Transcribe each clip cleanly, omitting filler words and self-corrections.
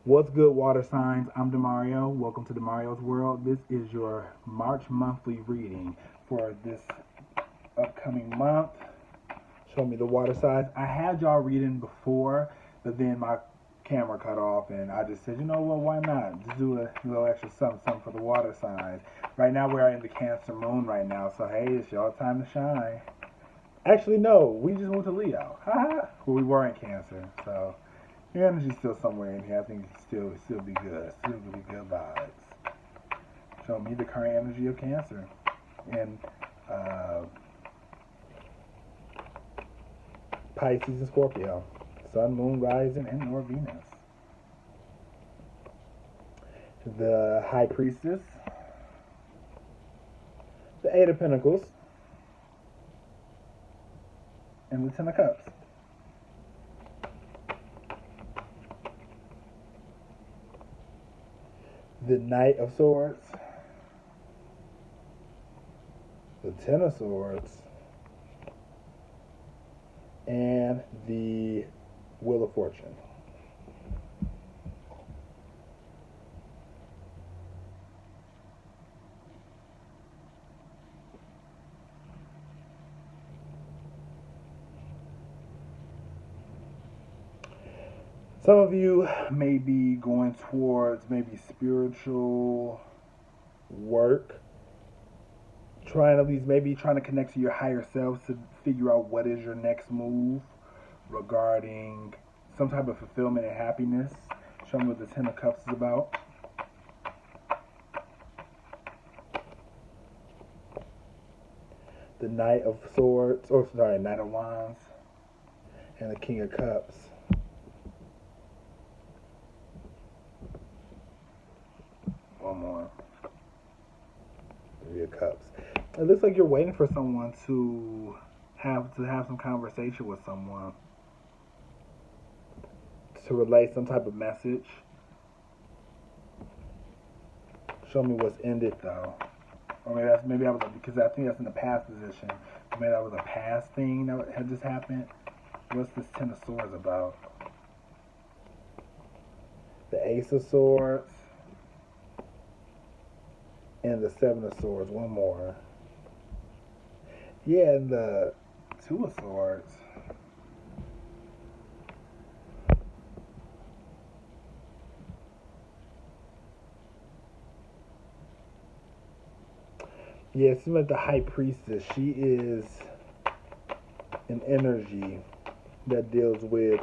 What's good, water signs? I'm Demario. Welcome to Demario's World. This is your March monthly reading for this upcoming month. Show me the water signs. I had y'all reading before, but then my camera cut off, and I just said, you know what? Why not? Just do a little extra something for the water signs. Right now, we're in the Cancer moon right now, so hey, it's y'all time to shine. Actually, no, we just moved to Leo. Haha. Well, we were in Cancer, so. Your energy's still somewhere in here. I think it still be good. Still gonna be good vibes. Show me the current energy of Cancer and uh, Pisces and Scorpio, Sun, Moon, Rising, and or Venus. The High Priestess, the Eight of Pentacles, and the Ten of Cups. The Knight of Swords, the Ten of Swords, and the Wheel of Fortune. Some of you may be going towards maybe spiritual work, trying to connect to your higher selves to figure out what is your next move regarding some type of fulfillment and happiness. Show me what the Ten of Cups is about. The Knight of Swords, Knight of Wands, and the King of Cups. One more. Three of Cups. It looks like you're waiting for someone to have some conversation with someone to relay some type of message. Show me what's ended though. Or maybe I was because I think that's in the past position. Maybe that was a past thing that had just happened. What's this Ten of Swords about? The Ace of Swords and the Seven of Swords. One more. Yeah, and the Two of Swords. Yeah, it seems like the High Priestess. She is an energy that deals with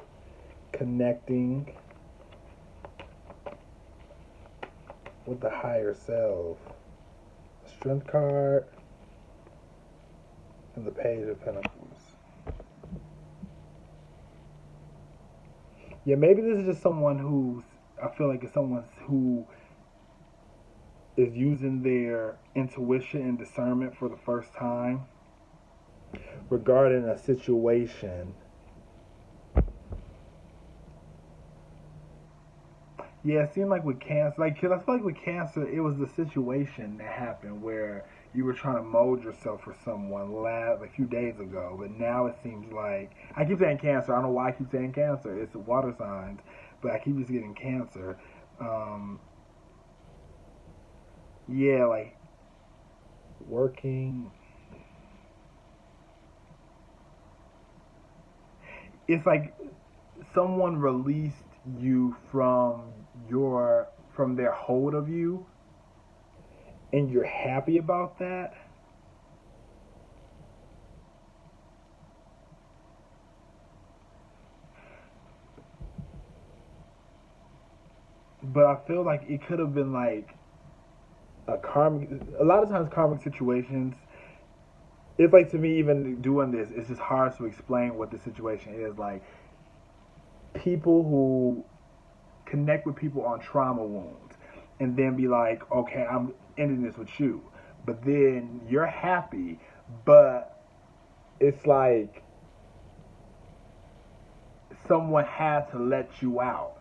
connecting with the higher self. Strength card and the Page of Pentacles. Yeah, maybe this is just someone who's. I feel like it's someone who is using their intuition and discernment for the first time regarding a situation. Yeah, it seemed like with Cancer, cause I feel like with Cancer, it was the situation that happened where you were trying to mold yourself for someone a few days ago, but now it seems like I keep saying Cancer. I don't know why I keep saying Cancer. It's water signs, but I keep just getting Cancer. Um, yeah, like working. It's like someone released you from their hold of you, and you're happy about that. But I feel like it could have been like a karmic. A lot of times, karmic situations. It's like to me, even doing this, it's just hard to explain what the situation is. Like people who connect with people on trauma wounds, and then be like, okay, I'm ending this with you, but then you're happy, but it's like someone had to let you out.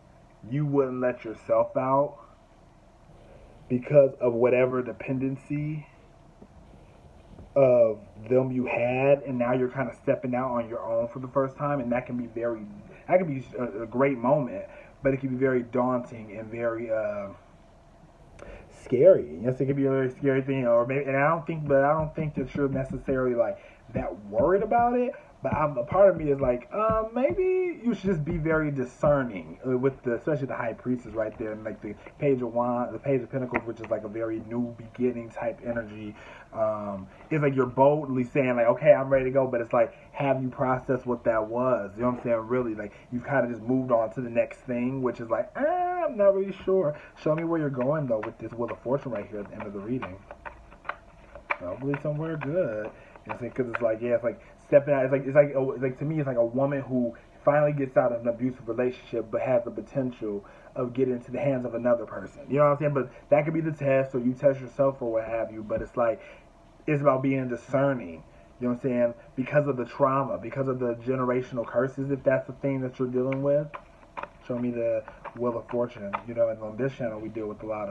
You wouldn't let yourself out because of whatever dependency of them you had, and now you're kind of stepping out on your own for the first time, and that can be a great moment, but it can be very daunting and very scary. Yes, it could be a very scary thing, or maybe, and I don't think that you're necessarily like that worried about it. But a part of me is like, maybe you should just be very discerning with especially the high priestess right there, and like the page of wands, the page of pentacles, which is like a very new beginning type energy. It's like you're boldly saying like, okay, I'm ready to go, but it's like, have you processed what that was? You know what I'm saying? Really, like you've kind of just moved on to the next thing, which is like, I'm not really sure. Show me where you're going though with this Wheel of Fortune right here at the end of the reading. Probably somewhere good. Because it's like, yeah, it's like stepping out. It's like to me, it's like a woman who finally gets out of an abusive relationship, but has the potential of getting into the hands of another person. You know what I'm saying? But that could be the test, or you test yourself, or what have you. But it's like, it's about being discerning. You know what I'm saying? Because of the trauma, because of the generational curses, if that's the thing that you're dealing with. Show me the Wheel of Fortune. You know, and on this channel, we deal with a lot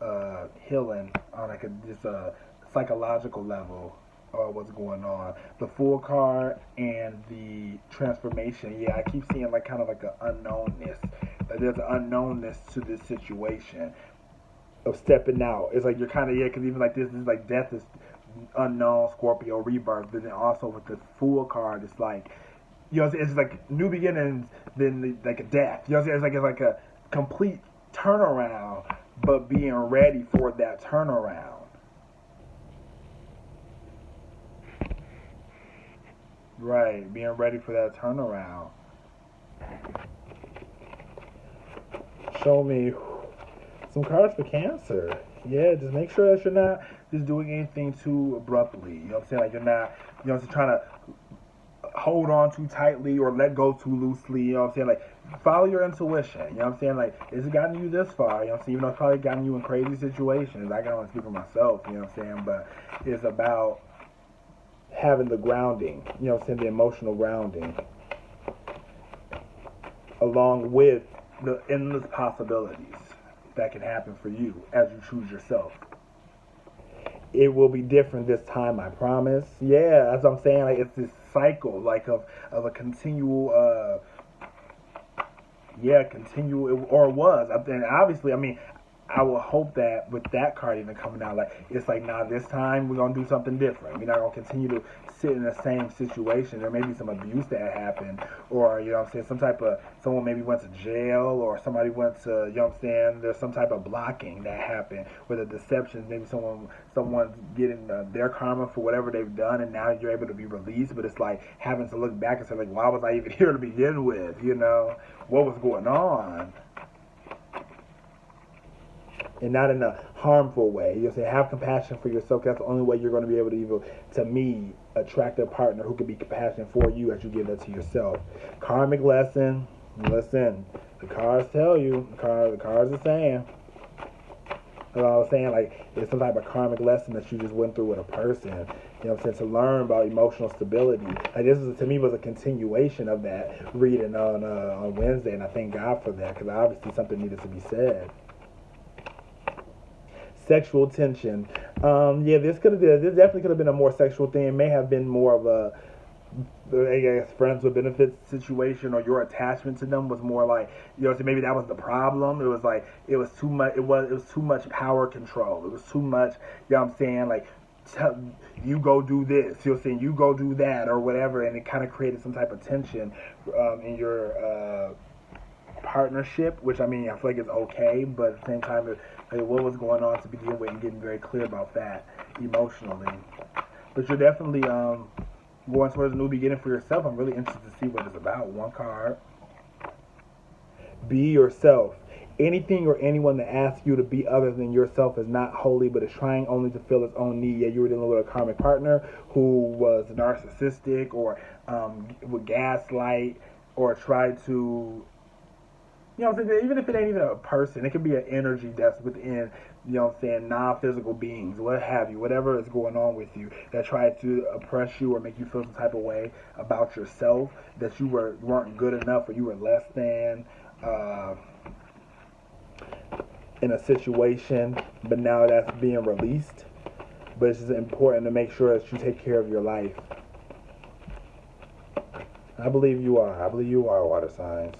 of healing on like just a psychological level. What's going on. The Fool card and the Transformation. Yeah, I keep seeing like kind of like an unknownness. Like there's an unknownness to this situation of stepping out. It's like you're kind of, yeah, because even like this is like death is unknown, Scorpio rebirth. But then also with the Fool card, it's like, you know, it's like new beginnings, then like a death. You know, it's like a complete turnaround, but being ready for that turnaround. Right, being ready for that turnaround. Show me some cards for Cancer. Yeah, just make sure that you're not just doing anything too abruptly. You know what I'm saying? Like you're not, you know, just trying to hold on too tightly or let go too loosely. You know what I'm saying? Like follow your intuition. You know what I'm saying? Like it's gotten you this far. You know what I'm saying? Even though it's probably gotten you in crazy situations. I can only speak for myself. You know what I'm saying? But it's about having the grounding, you know what I'm saying, the emotional grounding, along with the endless possibilities that can happen for you as you choose yourself. It will be different this time, I promise. Yeah, as I'm saying, like it's this cycle, like of a continual, continual, or was. And obviously, I mean, I will hope that with that card even coming out, like it's like, nah, this time we're gonna do something different. We're not gonna continue to sit in the same situation. There may be some abuse that happened, or you know what I'm saying, someone maybe went to jail, or somebody went to, you know what I'm saying, there's some type of blocking that happened with the deceptions. Maybe someone's getting their karma for whatever they've done, and now you're able to be released. But it's like having to look back and say like, why was I even here to begin with? You know, what was going on? And not in a harmful way. You'll say, have compassion for yourself. That's the only way you're going to be able to even, to me, attract a partner who can be compassionate for you as you give that to yourself. Karmic lesson. Listen, the cards tell you. The cards are saying. You know what I was saying? Like, it's some type of karmic lesson that you just went through with a person. You know what I'm saying? To learn about emotional stability. Like, this is, to me, was a continuation of that reading on Wednesday. And I thank God for that, because obviously something needed to be said. Sexual tension. Yeah, this definitely could have been a more sexual thing. It may have been more of a, I guess, friends with benefits situation, or your attachment to them was more like, you know, so maybe that was the problem. It was like it was too much. It was too much power control. It was too much. You know what I'm saying? Like, you go do this. You're saying you go do that or whatever, and it kind of created some type of tension in your partnership, which I mean, I feel like it's okay, but at the same time, like, what was going on to begin with, and getting very clear about that emotionally. But you're definitely going towards a new beginning for yourself. I'm really interested to see what it's about. One card. Be yourself. Anything or anyone that asks you to be other than yourself is not holy, but is trying only to fill its own need. Yeah, you were dealing with a karmic partner who was narcissistic, or would gaslight, or try to, you know what I'm saying, even if it ain't even a person, it could be an energy that's within, you know what I'm saying, non-physical beings, what have you, whatever is going on with you, that tried to oppress you or make you feel some type of way about yourself, that you weren't good enough, or you were less than in a situation, but now that's being released. But it's just important to make sure that you take care of your life. I believe you are. I believe you are, water signs.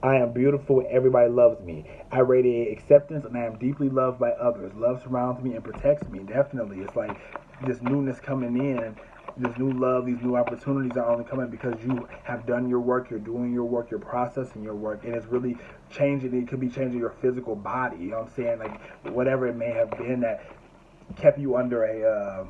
I am beautiful and everybody loves me. I radiate acceptance and I am deeply loved by others. Love surrounds me and protects me. Definitely. It's like this newness coming in, this new love, these new opportunities are only coming because you have done your work, you're doing your work, you're processing your work, and it's really changing. It could be changing your physical body. You know what I'm saying? Like whatever it may have been that kept you under a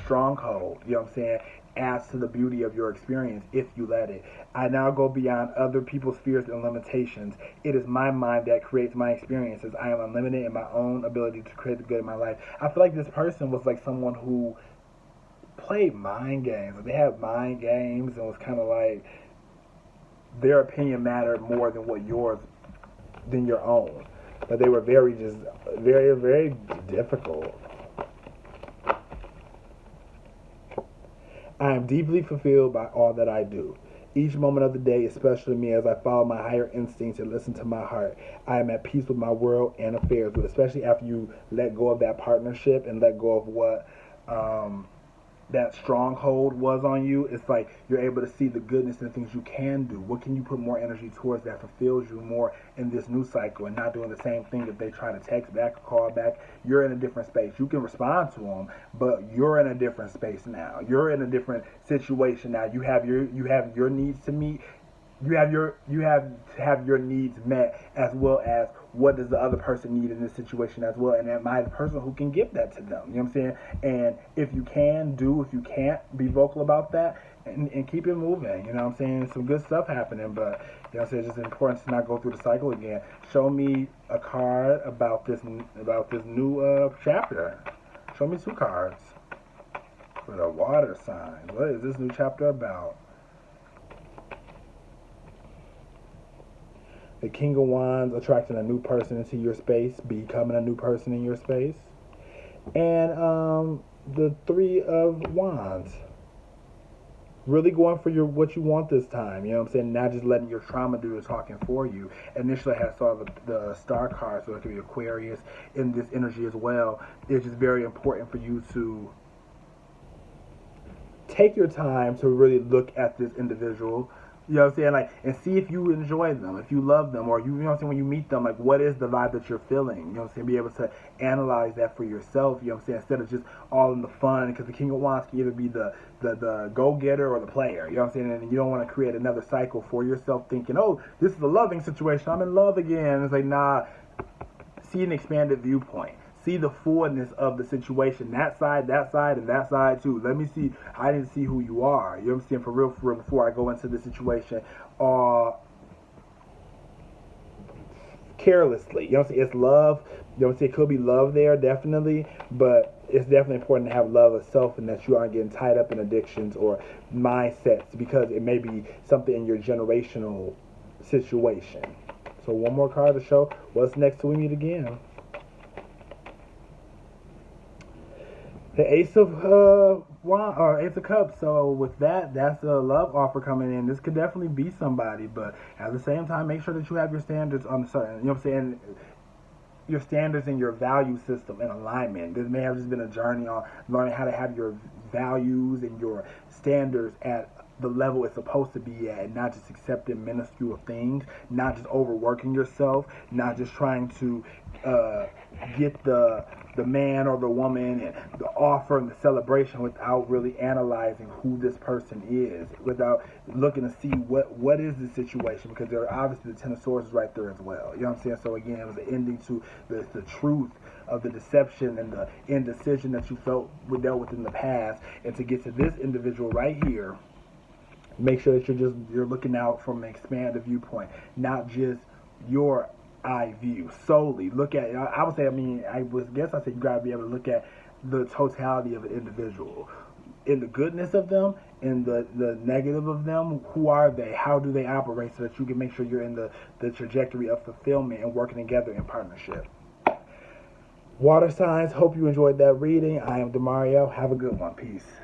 stronghold, you know what I'm saying, adds to the beauty of your experience if you let it. I now go beyond other people's fears and limitations. It is my mind that creates my experiences. I am unlimited in my own ability to create the good in my life. I feel like this person was like someone who played mind games. They had mind games and was kind of like their opinion mattered more than than your own. But they were very difficult. I am deeply fulfilled by all that I do. Each moment of the day is special to me as I follow my higher instincts and listen to my heart. I am at peace with my world and affairs, but especially after you let go of that partnership and let go of what that stronghold was on you. It's like you're able to see the goodness and the things you can do. What can you put more energy towards that fulfills you more in this new cycle, and not doing the same thing that they try to text back or call back. You're in a different space. You can respond to them, but you're in a different space now. You're in a different situation now. You have your needs to meet. You have to have your needs met, as well as what does the other person need in this situation as well, and am I the person who can give that to them? You know what I'm saying? And if you can do, if you can't, be vocal about that and keep it moving. You know what I'm saying? Some good stuff happening, but you know what I'm saying, it's just important to not go through the cycle again. Show me a card about this new chapter. Show me 2 cards for the water sign. What is this new chapter about? The King of Wands, attracting a new person into your space, becoming a new person in your space. And the 3 of Wands, really going for what you want this time. You know what I'm saying? Not just letting your trauma do the talking for you. Initially, I saw the star card, so it could be Aquarius in this energy as well. It's just very important for you to take your time to really look at this individual. You know what I'm saying? Like, and see if you enjoy them, if you love them, or you know what I'm saying, when you meet them, like, what is the vibe that you're feeling? You know what I'm saying? Be able to analyze that for yourself, you know what I'm saying? Instead of just all in the fun, because the King of Wands can either be the go-getter or the player, you know what I'm saying? And you don't want to create another cycle for yourself thinking, oh, this is a loving situation, I'm in love again. It's like, nah, see an expanded viewpoint. See the fullness of the situation, that side, and that side too. Let me see. I didn't see who you are. You know what I'm saying? For real, before I go into the situation, carelessly. You know what I'm saying? It's love. You know what I'm saying? It could be love there, definitely, but it's definitely important to have love of self and that you aren't getting tied up in addictions or mindsets, because it may be something in your generational situation. So one more card to show what's next till we meet again. The Ace of Ace of Cups. So with that, that's a love offer coming in. This could definitely be somebody, but at the same time, make sure that you have your standards on certain. You know what I'm saying? Your standards and your value system in alignment. This may have just been a journey on learning how to have your values and your standards at the level it's supposed to be at, and not just accepting minuscule things, not just overworking yourself, not just trying to get the man or the woman and the offer and the celebration without really analyzing who this person is, without looking to see what is the situation, because there are obviously the Ten of Swords right there as well. You know what I'm saying? So again, it was an ending to the truth of the deception and the indecision that you dealt with in the past, and to get to this individual right here. Make sure that you're looking out from an expanded viewpoint, not just your eye view solely. Look at, I would say, I said you gotta be able to look at the totality of an individual, in the goodness of them, in the negative of them. Who are they? How do they operate, so that you can make sure you're in the trajectory of fulfillment and working together in partnership. Water signs, hope you enjoyed that reading. I am Demario. Have a good one. Peace.